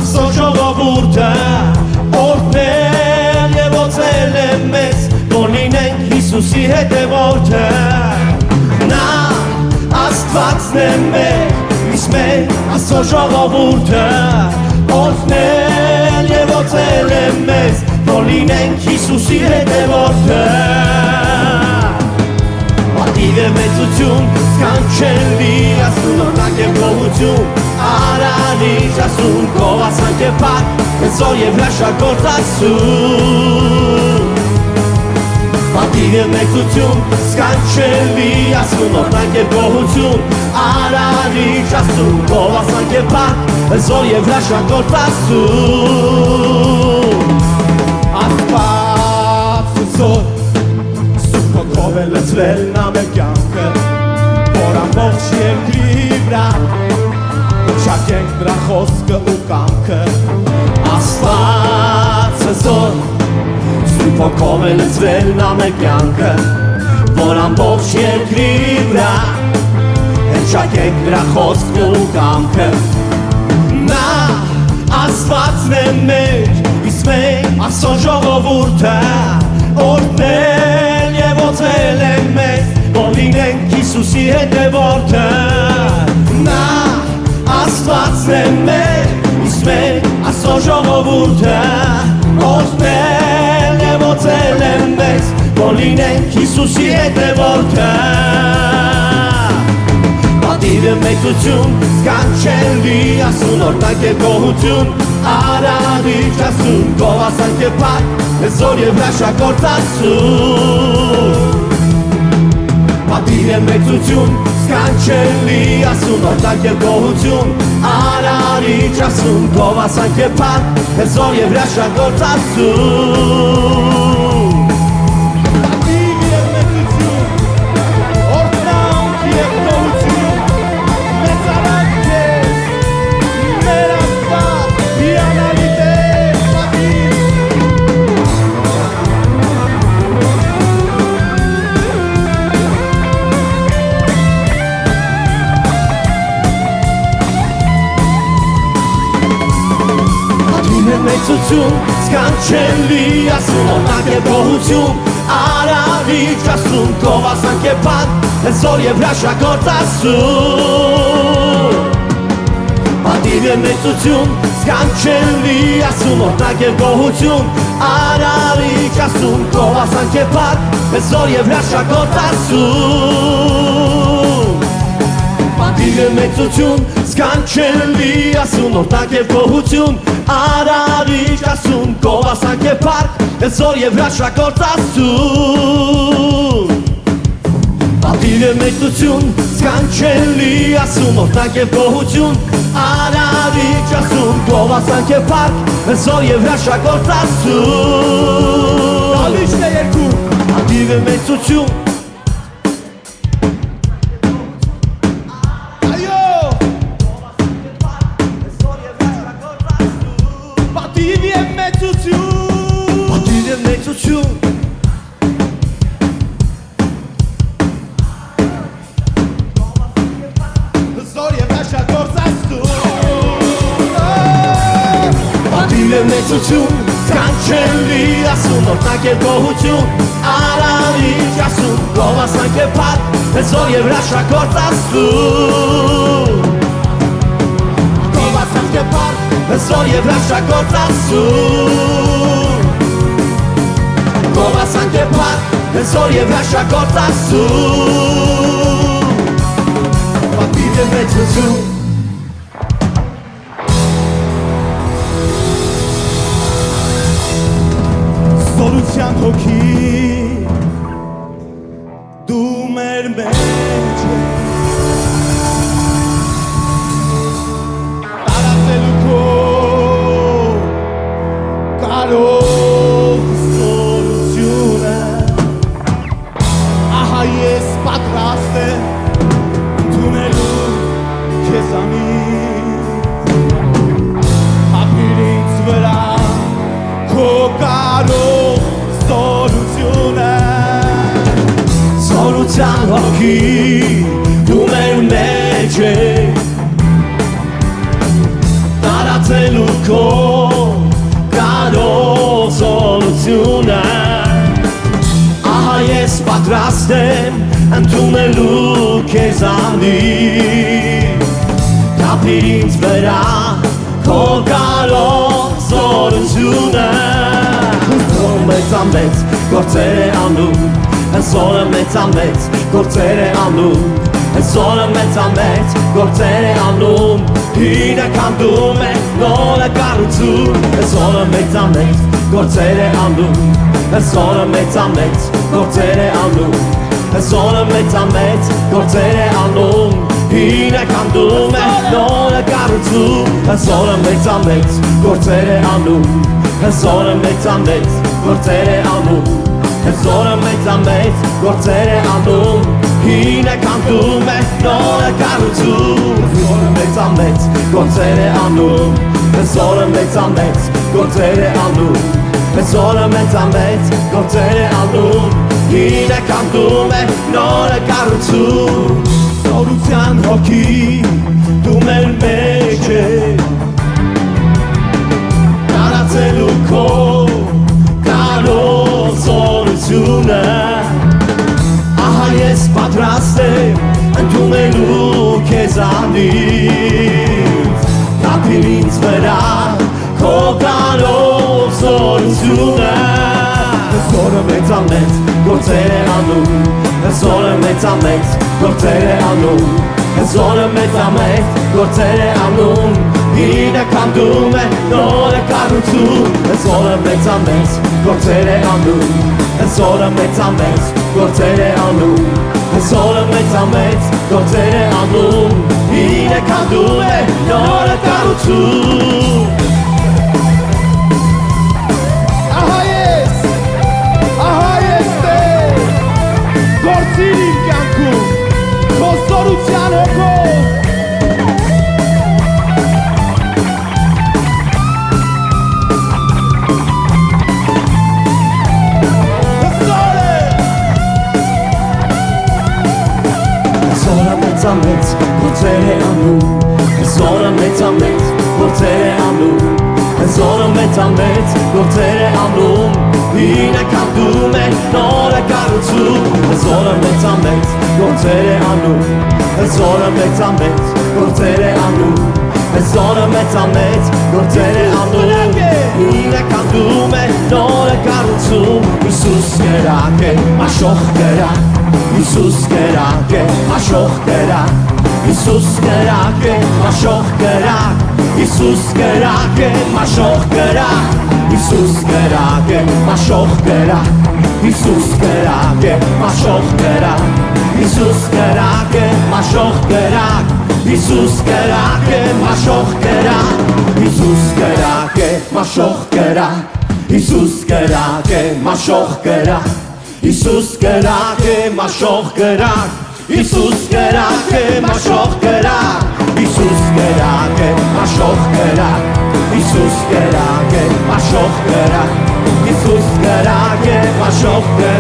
Աստծո ժողովուրդը օրհնել եւ ոցել է մեզ, որ լինենք Հիսուսի հետևորդը։ Նա Աստվածն է մեր, իսկ մենք Աստծո ժողովուրդը օրհնել եւ ոցել է մեզ, որ լինենք Հիսուսի հետևորդը։ Պատիվ է մեծություն, սքանչելի Աստծուն օրհնանք եւ գոհություն, Արարիչ Աստծուն գովասանք եւ փառք, հզոր եւ հրաշագործ Աստծուն։ Պատիվ է մեծություն, սքանչելի Աստծուն օրհնանք եւ գոհություն, Արարիչ Աստծուն գովասանք եւ փառք, հզոր եւ հրաշագործ Աստծուն։ Աստված հզոր Հոգով է լցվել նա մեր կյանքը, որ ամբողջ երկրի վրա շակենք դրա խոսքը ու կամքը։ Աստված հզոր Սուրբ հոգով է լցվել նա մեր կյանքը, որ ամբողջ երկրի վրա շակենք դրա խոսքը ու կամքը։ Նա Աստվածն է մեր, իսկ մենք Աստծո ժողովուրդը օրհնել եւ ոցել է մեզ, որ լինենք Հիսուսի հետևորդը։ Նա Աստվածն է մեր, իսկ մենք Աստծո ժողովուրդը օրհնել եւ ոցել է մեզ, որ լինենք Հիսուսի հետևորդը։ Պատիվ է մեծություն, սքանչելի Աստծուն օրհնանք եւ գոհություն, Արարիչ Աստծուն գովասանք եւ փառք, հզոր եւ հրաշագործ Աստծուն։ Պատիվ է մեծություն, սքանչելի Աստծուն օրհնանք եւ գոհություն, Արարիչ Աստծուն գովասանք եւ փառք, հզոր եւ հրաշագործ Աստծուն։ Մեծություն, սքանչելի Աստծուն օրհնանք եւ գոհություն, Արարիչ Աստծուն գովասանք եւ փառք, հզոր եւ հրաշագործ Աստծուն։ Պատիվ է մեծություն, սքանչելի Աստծուն օրհնանք եւ գոհություն, Արարիչ Աստծուն գովասանք եւ փառք, հզոր եւ հրաշագործ Աստծուն։ Պատիվ է մեծություն, սքանչելի Աստծուն օրհնանք եւ գոհություն, Արարիչ Աստծուն գովասանք եւ փառք, հզոր եւ հրաշագործ Աստծուն։ Պատիվ է մեծություն, սքանչելի Աստծուն օրհնանք եւ գոհություն, Արարիչ Աստծուն գովասանք եւ փառք, հզոր եւ հրաշագործ Աստծուն։ Ալիշ է երկու։ Պատիվ է մեծություն, սքանչելի Աստծուն օրհնանք եւ գոհություն, Արարիչ Աստծուն գովասանք եւ փառք, հզոր եւ հրաշագործ Աստծուն։ Գովասանք եւ փառք, հզոր եւ հրաշագործ Աստծուն։ Գովասանք եւ փառք, հզոր եւ հրաշագործ Աստծուն։ Պատիվ է մեծություն, Սորության հոգի դու մեր մեջ տարածելու քո կարող սորությունը, ահա ես պատրաստ եմ ընդունելու քեզանից, հապիր ինձ վրա քո կարող սորությունը, սորության հոգի դու մեր մեջ ես տարածելու քո պատրաստ եմ ընդունելու քեզանից Կապիր ինձ վրա քո կարող զորությունը Հուսով մեծամեծ գործեր է անում Հզորը մեծամեծ գործեր է անում Հզորը մեծամեծ գործեր է անում Հինը քանդում է նորը կառուցում Հզորը մեծամեծ գործեր է անում Հզորը մեծամեծ գործեր է անում Հզորը մեծամեծ գործեր է անում Հինը քանդում է նորը կառուցում Հզորը մեծամեծ գործեր է անում Հզորը մեծամեծ գործեր է անում Հզորը մեծամեծ գործեր է անում Հինը քանդում է նորը կառուցում Հզորը մեծամեծ գործեր է անում Հզորը մեծամեծ գործեր է անում Հզորը մեծամեծ գործեր է անում Հինը քանդում է նորը կառուցում Զորության հոգի դու մեր մեջ ես Տարածելու քո կարող զորությունը Ահա ես պատրաստ եմ ընդունելու քեզանից Կապիր ինձ վրա քո կարող զորությունը Հզորը մեծամեծ գործեր է անում Հզորը մեծամեծ գործեր է անում Հզորը մեծամեծ գործեր է անում Հինը քանդում է նորը կառուցում Հզորը մեծամեծ գործեր է անում Հզորը մեծամեծ գործեր է անում Հզորը մեծամեծ գործեր է անում Հինը քանդում է նորը կառուցում Գործիր իմ կյանքում, քո զորության հոգով Հզորը մեծամեծ գործեր է անում Հզորը մեծամեծ գործեր է անում Հզորը մեծամեծ գործեր է անում Հինը քանդում է նորը կառուցում Հզորը մեծամեծ գործեր է անում Հզորը մեծամեծ գործեր է անում Հզորը մեծամեծ գործեր է անում Հինը քանդում է նորը կառուցում Հիսուս կրակ է, աշխող կրակ Հիսուս կրակ է, աշխող կրակ Հիսուս կրակ է, աշխող կրակ Հիսուս կրակ է, աշխող կրակ Հիսուս կրակ է, աշխող կրակ Հիսուս կրակ է, աշխող կրակ Հիսուս կրակ է, աշխող կրակ Հիսուս կրակ է, աշխող կրակ Հիսուս կրակ է, աշխող կրակ Հիսուս կրակ է, աշխող կրակ Հիսուս կրակ է, աշխող կրակ Հիսուս կրակ է, աշխող կրակ Հիսուս կրակ է, աշխող կրակ Հիսուս կրակ է, աշխող կրակ Հիսուս կրակ է, աշխող կրակ